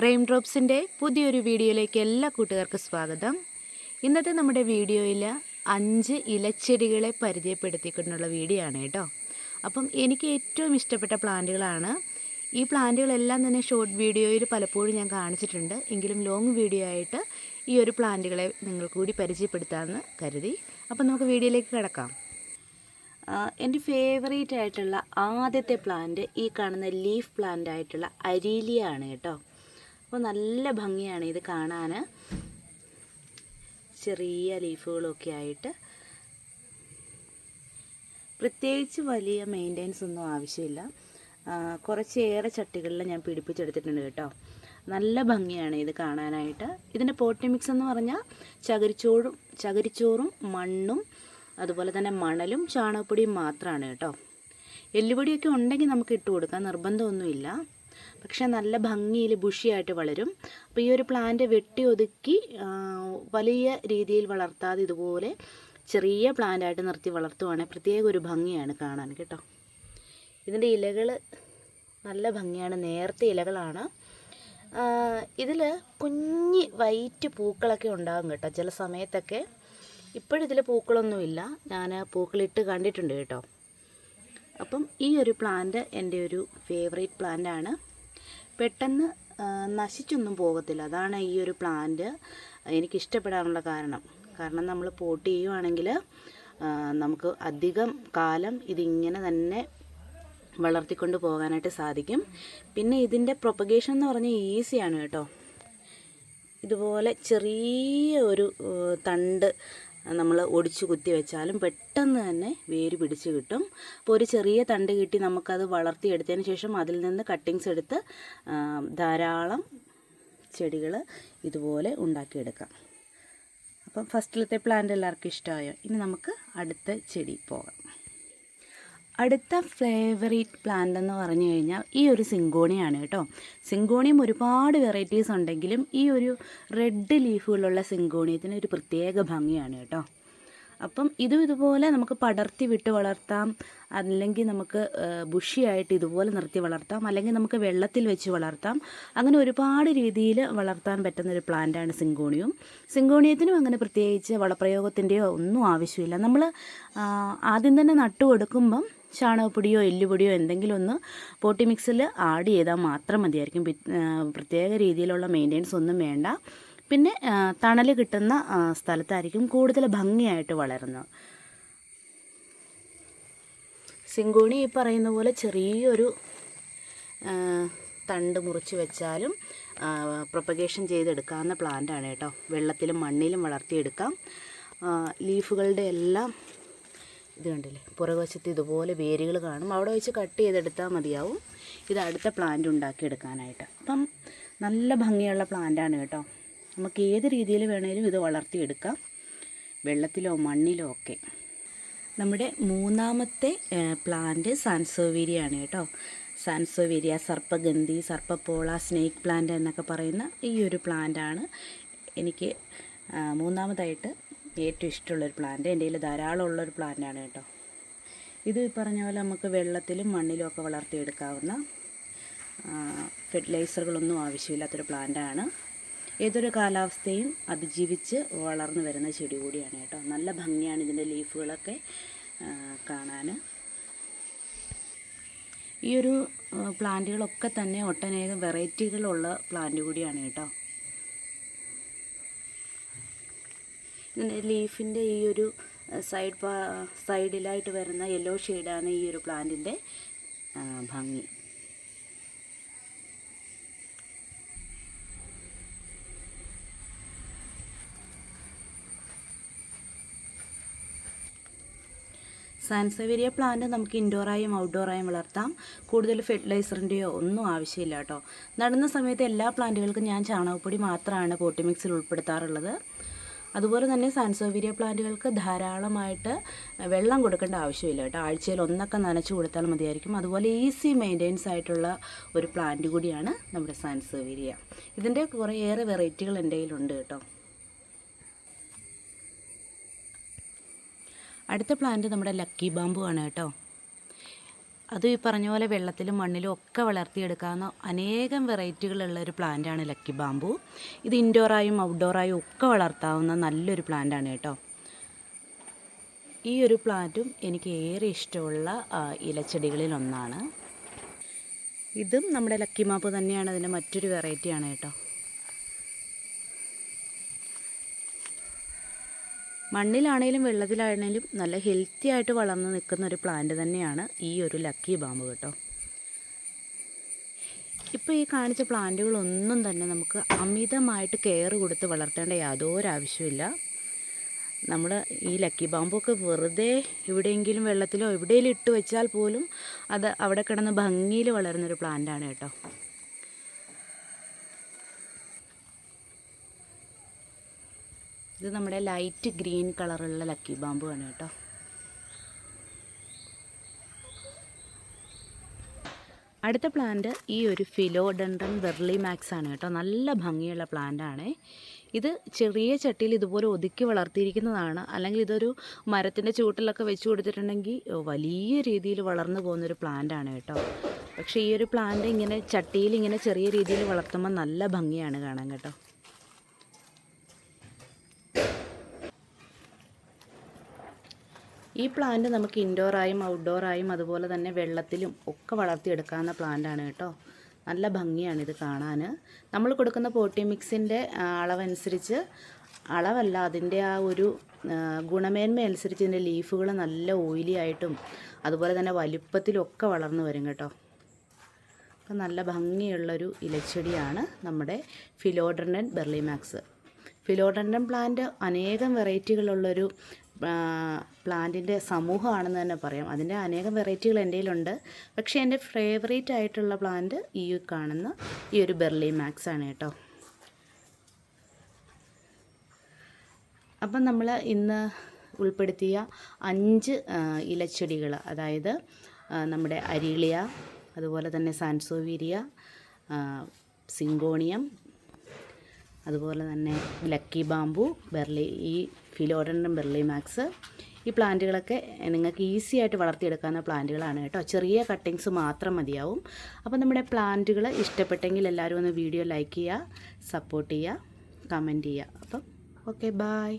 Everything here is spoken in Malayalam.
റെയിൻ ഡ്രോപ്സിൻ്റെ പുതിയൊരു വീഡിയോയിലേക്ക് എല്ലാ കൂട്ടുകാർക്കും സ്വാഗതം. ഇന്നത്തെ നമ്മുടെ വീഡിയോയിൽ 5 ഇലച്ചെടികളെ പരിചയപ്പെടുത്തിക്കൊണ്ടുള്ള വീഡിയോ ആണ് കേട്ടോ. അപ്പം എനിക്ക് ഏറ്റവും ഇഷ്ടപ്പെട്ട പ്ലാന്റുകളാണ്. ഈ പ്ലാന്റുകളെല്ലാം തന്നെ ഷോർട്ട് വീഡിയോയിൽ പലപ്പോഴും ഞാൻ കാണിച്ചിട്ടുണ്ട്. എങ്കിലും ലോങ് വീഡിയോ ആയിട്ട് ഈ ഒരു പ്ലാന്റുകളെ നിങ്ങൾക്ക് കൂടി പരിചയപ്പെടുത്താമെന്ന് കരുതി. അപ്പം നമുക്ക് വീഡിയോയിലേക്ക് കിടക്കാം. എൻ്റെ ഫേവറേറ്റ് ആയിട്ടുള്ള ആദ്യത്തെ പ്ലാന്റ് ഈ കാണുന്ന ലീഫ് പ്ലാന്റ് ആയിട്ടുള്ള അരീലിയ ആണ് കേട്ടോ. അപ്പോൾ നല്ല ഭംഗിയാണ് ഇത് കാണാൻ. ചെറിയ ലീഫുകളൊക്കെ ആയിട്ട് പ്രത്യേകിച്ച് വലിയ മെയിൻ്റെനൻസ് ഒന്നും ആവശ്യമില്ല. കുറച്ചേറെ ചട്ടികളിൽ ഞാൻ പിടിപ്പിച്ചെടുത്തിട്ടുണ്ട് കേട്ടോ. നല്ല ഭംഗിയാണ് ഇത് കാണാനായിട്ട്. ഇതിൻ്റെ പോട്ടി മിക്സ് എന്ന് പറഞ്ഞാൽ ചകിരിച്ചോറും മണ്ണും അതുപോലെ തന്നെ മണലും ചാണകപ്പൊടിയും മാത്രമാണ് കേട്ടോ. എല്ലുപൊടിയൊക്കെ ഉണ്ടെങ്കിൽ നമുക്ക് ഇട്ട് കൊടുക്കാം, നിർബന്ധമൊന്നുമില്ല. പക്ഷേ നല്ല ഭംഗിയിൽ ബുഷിയായിട്ട് വളരും. അപ്പോൾ ഈ ഒരു പ്ലാന്റ് വെട്ടി ഒതുക്കി വലിയ രീതിയിൽ വളർത്താതെ ഇതുപോലെ ചെറിയ പ്ലാന്റായിട്ട് നിർത്തി വളർത്തുവാണെങ്കിൽ പ്രത്യേക ഒരു ഭംഗിയാണ് കാണാൻ കേട്ടോ. ഇതിൻ്റെ ഇലകൾ നല്ല ഭംഗിയാണ്, നേർത്ത ഇലകളാണ്. ഇതിൽ കുഞ്ഞി വൈറ്റ് പൂക്കളൊക്കെ ഉണ്ടാകും കേട്ടോ ചില സമയത്തൊക്കെ. ഇപ്പോഴിതിൽ പൂക്കളൊന്നുമില്ല, ഞാൻ പൂക്കളിട്ട് കണ്ടിട്ടുണ്ട് കേട്ടോ. അപ്പം ഈ ഒരു പ്ലാന്റ് എൻ്റെ ഒരു ഫേവറേറ്റ് പ്ലാന്റാണ്. പെട്ടെന്ന് നശിച്ചൊന്നും പോകത്തില്ല. അതാണ് ഈ ഒരു പ്ലാന്റ് എനിക്കിഷ്ടപ്പെടാനുള്ള കാരണം നമ്മൾ പോട്ട് ചെയ്യുവാണെങ്കിൽ നമുക്ക് അധികം കാലം ഇതിങ്ങനെ തന്നെ വളർത്തിക്കൊണ്ട് പോകാനായിട്ട് സാധിക്കും. പിന്നെ ഇതിൻ്റെ പ്രൊപ്പഗേഷൻ എന്ന് പറഞ്ഞാൽ ഈസിയാണ് കേട്ടോ. ഇതുപോലെ ചെറിയ ഒരു തണ്ട് നമ്മൾ ഒടിച്ചു കുത്തി വെച്ചാലും പെട്ടെന്ന് തന്നെ വേര് പിടിച്ച് കിട്ടും. അപ്പോൾ ഒരു ചെറിയ തണ്ട് കിട്ടി നമുക്കത് വളർത്തിയെടുത്തതിന് ശേഷം അതിൽ നിന്ന് കട്ടിങ്സ് എടുത്ത് ധാരാളം ചെടികൾ ഇതുപോലെ ഉണ്ടാക്കിയെടുക്കാം. അപ്പം ഫസ്റ്റിലത്തെ പ്ലാന്റ് എല്ലാവർക്കും ഇഷ്ടമായോ? ഇനി നമുക്ക് അടുത്ത ചെടി പോകാം. അടുത്ത ഫേവറേറ്റ് പ്ലാന്റ് എന്ന് പറഞ്ഞു കഴിഞ്ഞാൽ ഈ ഒരു സിങ്കോണിയാണ് കേട്ടോ. സിങ്കോണിയം ഒരുപാട് വെറൈറ്റീസ് ഉണ്ടെങ്കിലും ഈ ഒരു റെഡ് ലീഫുകളുള്ള സിങ്കോണിയത്തിന് ഒരു പ്രത്യേക ഭംഗിയാണ് കേട്ടോ. അപ്പം ഇതുപോലെ നമുക്ക് പടർത്തി വിട്ട് വളർത്താം, അല്ലെങ്കിൽ നമുക്ക് ബുഷിയായിട്ട് ഇതുപോലെ നിർത്തി വളർത്താം, അല്ലെങ്കിൽ നമുക്ക് വെള്ളത്തിൽ വെച്ച് വളർത്താം. അങ്ങനെ ഒരുപാട് രീതിയിൽ വളർത്താൻ പറ്റുന്നൊരു പ്ലാന്റാണ് സിങ്കോണിയം. സിങ്കോണിയത്തിനും അങ്ങനെ പ്രത്യേകിച്ച് വളപ്രയോഗത്തിൻ്റെയോ ഒന്നും ആവശ്യമില്ല. നമ്മൾ ആദ്യം തന്നെ നട്ടു കൊടുക്കുമ്പം ചാണകപ്പൊടിയോ എല്ലുപൊടിയോ എന്തെങ്കിലും ഒന്ന് പോട്ടി മിക്സിൽ ആഡ് ചെയ്താൽ മാത്രം മതിയായിരിക്കും. പ്രത്യേക രീതിയിലുള്ള മെയിൻ്റെനൻസ് ഒന്നും വേണ്ട. പിന്നെ തണൽ കിട്ടുന്ന സ്ഥലത്തായിരിക്കും കൂടുതൽ ഭംഗിയായിട്ട് വളരുന്നത്. സിങ്കോണി ഈ പറയുന്ന പോലെ ചെറിയൊരു തണ്ട് മുറിച്ച് വെച്ചാലും പ്രൊപ്പഗേഷൻ ചെയ്തെടുക്കാവുന്ന പ്ലാന്റാണ് കേട്ടോ. വെള്ളത്തിലും മണ്ണിലും വളർത്തിയെടുക്കാം. ലീഫുകളുടെ എല്ലാം ഇത് കണ്ടില്ലേ, പുറകുവശത്ത് ഇതുപോലെ വേരുകൾ കാണും. അവിടെ വെച്ച് കട്ട് ചെയ്തെടുത്താൽ മതിയാവും ഇത് അടുത്ത പ്ലാന്റ് ഉണ്ടാക്കിയെടുക്കാനായിട്ട്. അപ്പം നല്ല ഭംഗിയുള്ള പ്ലാന്റാണ് കേട്ടോ. നമുക്ക് ഏത് രീതിയിൽ വേണേലും ഇത് വളർത്തിയെടുക്കാം, വെള്ളത്തിലോ മണ്ണിലോ ഒക്കെ. നമ്മുടെ മൂന്നാമത്തെ പ്ലാന്റ് സാൻസോവേരിയ ആണ് കേട്ടോ. സാൻസോവേരിയ, സർപ്പഗന്ധി, സർപ്പപ്പോള, സ്നേക്ക് പ്ലാന്റ് എന്നൊക്കെ പറയുന്ന ഈ ഒരു പ്ലാന്റാണ് എനിക്ക് മൂന്നാമതായിട്ട് ഏറ്റവും ഇഷ്ടമുള്ളൊരു പ്ലാന്റ്. എൻ്റെ കയ്യിൽ ധാരാളം ഉള്ളൊരു പ്ലാന്റാണ് കേട്ടോ. ഇത് പറഞ്ഞ പോലെ നമുക്ക് വെള്ളത്തിലും മണ്ണിലും ഒക്കെ വളർത്തിയെടുക്കാവുന്ന ഫെർട്ടിലൈസറുകളൊന്നും ആവശ്യമില്ലാത്തൊരു പ്ലാന്റാണ്. ഏതൊരു കാലാവസ്ഥയും അതിജീവിച്ച് വളർന്നു വരുന്ന ചെടി കൂടിയാണ് കേട്ടോ. നല്ല ഭംഗിയാണ് ഇതിൻ്റെ ലീഫുകളൊക്കെ കാണാൻ. ഈ ഒരു പ്ലാന്റുകളൊക്കെ തന്നെ ഒട്ടനേകം വെറൈറ്റികളുള്ള പ്ലാന്റ് കൂടിയാണ് കേട്ടോ. ഇതിൻ്റെ ലീഫിൻ്റെ ഈ ഒരു സൈഡിലായിട്ട് വരുന്ന യെല്ലോ ഷെയ്ഡാണ് ഈ ഒരു പ്ലാന്റിൻ്റെ ഭംഗി. സാൻസോവേരിയ പ്ലാന്റ് നമുക്ക് ഇൻഡോറായും ഔട്ട്ഡോറായും വളർത്താം. കൂടുതൽ ഫെർട്ടിലൈസറിൻ്റെയോ ഒന്നും ആവശ്യമില്ല കേട്ടോ. നടുന്ന സമയത്ത് എല്ലാ പ്ലാന്റുകൾക്കും ഞാൻ ചാണകപ്പൊടി മാത്രമാണ് പോട്ടി മിക്സിൽ ഉൾപ്പെടുത്താറുള്ളത്. അതുപോലെ തന്നെ സാൻസോവേരിയ പ്ലാന്റുകൾക്ക് ധാരാളമായിട്ട് വെള്ളം കൊടുക്കേണ്ട ആവശ്യമില്ല കേട്ടോ. ആഴ്ചയിൽ ഒന്നൊക്കെ നനച്ച് കൊടുത്താൽ മതിയായിരിക്കും. അതുപോലെ ഈസി മെയിൻ്റെനൻസ് ആയിട്ടുള്ള ഒരു പ്ലാന്റ് കൂടിയാണ് നമ്മുടെ സാൻസോവേരിയ. ഇതിൻ്റെ കുറേയേറെ വെറൈറ്റികൾ എൻ്റെ കയ്യിലുണ്ട് കേട്ടോ. അടുത്ത പ്ലാന്റ് നമ്മുടെ ലക്കി ബാമ്പു ആണ് കേട്ടോ. അതും ഈ പറഞ്ഞ പോലെ വെള്ളത്തിലും മണ്ണിലും ഒക്കെ വളർത്തിയെടുക്കാവുന്ന അനേകം വെറൈറ്റികളുള്ള ഒരു പ്ലാന്റാണ് ലക്കി ബാമ്പു. ഇത് ഇൻഡോറായും ഔട്ട്ഡോറായും ഒക്കെ വളർത്താവുന്ന നല്ലൊരു പ്ലാന്റാണ് കേട്ടോ. ഈ ഒരു പ്ലാന്റും എനിക്ക് ഏറെ ഇഷ്ടമുള്ള ഇലച്ചെടികളിൽ ഒന്നാണ്. ഇതും നമ്മുടെ ലക്കി ബാമ്പു തന്നെയാണ്, അതിൻ്റെ മറ്റൊരു വെറൈറ്റിയാണ് കേട്ടോ. മണ്ണിലാണേലും വെള്ളത്തിലാണേലും നല്ല ഹെൽത്തി ആയിട്ട് വളർന്ന് നിൽക്കുന്ന ഒരു പ്ലാന്റ് തന്നെയാണ് ഈ ഒരു ലക്കി ബാമ്പു കേട്ടോ. ഇപ്പോൾ ഈ കാണിച്ച പ്ലാന്റുകളൊന്നും തന്നെ നമുക്ക് അമിതമായിട്ട് കെയർ കൊടുത്ത് വളർത്തേണ്ട യാതൊരു ആവശ്യമില്ല. നമ്മൾ ഈ ലക്കി ബാമ്പൊക്കെ വെറുതെ എവിടെയെങ്കിലും വെള്ളത്തിലോ എവിടെയെങ്കിലും ഇട്ട് വെച്ചാൽ പോലും അത് അവിടെ കിടന്ന് ഭംഗിയിൽ വളരുന്നൊരു പ്ലാന്റാണ് കേട്ടോ. ഇത് നമ്മുടെ ലൈറ്റ് ഗ്രീൻ കളറുള്ള ലക്കി ബാമ്പു ആണ് കേട്ടോ. അടുത്ത പ്ലാന്റ് ഈ ഒരു ഫിലോഡെൻഡ്രൻ വെർലിമാക്സ് ആണ് കേട്ടോ. നല്ല ഭംഗിയുള്ള പ്ലാന്റാണ്. ഇത് ചെറിയ ചട്ടിയിൽ ഇതുപോലെ ഒതുക്കി വളർത്തിയിരിക്കുന്നതാണ്. അല്ലെങ്കിൽ ഇതൊരു മരത്തിൻ്റെ ചൂട്ടിലൊക്കെ വെച്ച് കൊടുത്തിട്ടുണ്ടെങ്കിൽ വലിയ രീതിയിൽ വളർന്നു പോകുന്നൊരു പ്ലാന്റാണ് കേട്ടോ. പക്ഷേ ഈ ഒരു പ്ലാന്റ് ഇങ്ങനെ ചട്ടിയിൽ ഇങ്ങനെ ചെറിയ രീതിയിൽ വളർത്തുമ്പോൾ നല്ല ഭംഗിയാണ് കാണാൻ കേട്ടോ. ഈ പ്ലാന്റ് നമുക്ക് ഇൻഡോറായും ഔട്ട്ഡോറായും അതുപോലെ തന്നെ വെള്ളത്തിലും ഒക്കെ വളർത്തിയെടുക്കാവുന്ന പ്ലാന്റാണ് കേട്ടോ. നല്ല ഭംഗിയാണ് ഇത് കാണാൻ. നമ്മൾ കൊടുക്കുന്ന പോട്ടി മിക്സിൻ്റെ അളവനുസരിച്ച്, അളവല്ല അതിൻ്റെ ആ ഒരു ഗുണമേന്മ അനുസരിച്ച് ഇതിൻ്റെ ലീഫുകൾ നല്ല ഓയിലി ആയിട്ടും അതുപോലെ തന്നെ വലുപ്പത്തിലൊക്കെ വളർന്നു വരും കേട്ടോ. അപ്പം നല്ല ഭംഗിയുള്ളൊരു ഇലച്ചെടിയാണ് നമ്മുടെ ഫിലോഡെൻഡ്രൻ വെർലിമാക്സ്. ഫിലോഡെൻഡ്രൻ പ്ലാന്റ് അനേകം വെറൈറ്റികളുള്ളൊരു പ്ലാന്റിൻ്റെ സമൂഹമാണെന്ന് തന്നെ പറയാം. അതിൻ്റെ അനേകം വെറൈറ്റികൾ എൻ്റെ കയ്യിലുണ്ട്. പക്ഷേ എൻ്റെ ഫേവറേറ്റ് ആയിട്ടുള്ള പ്ലാന്റ് ഈ കാണുന്ന ഈ ഒരു വെർലിമാക്സ് ആണ് കേട്ടോ. അപ്പം നമ്മൾ ഇന്ന് ഉൾപ്പെടുത്തിയ 5 ഇലച്ചെടികൾ, അതായത് നമ്മുടെ അരീളിയ, അതുപോലെ തന്നെ സാൻസോവീരിയ, സിങ്കോണിയം, അതുപോലെ തന്നെ ലക്കി ബാമ്പു, ഈ ഫിലോഡെൻഡ്രൻ വെർലിമാക്സ്, ഈ പ്ലാന്റുകളൊക്കെ നിങ്ങൾക്ക് ഈസി ആയിട്ട് വളർത്തിയെടുക്കാവുന്ന പ്ലാന്റുകളാണ് കേട്ടോ. ചെറിയ കട്ടിങ്സ് മാത്രം മതിയാവും. അപ്പോൾ നമ്മുടെ പ്ലാന്റുകൾ ഇഷ്ടപ്പെട്ടെങ്കിൽ എല്ലാവരും ഒന്ന് വീഡിയോ ലൈക്ക് ചെയ്യുക, സപ്പോർട്ട് ചെയ്യുക, കമൻറ്റ് ചെയ്യുക. അപ്പം ഓക്കെ, ബായ്.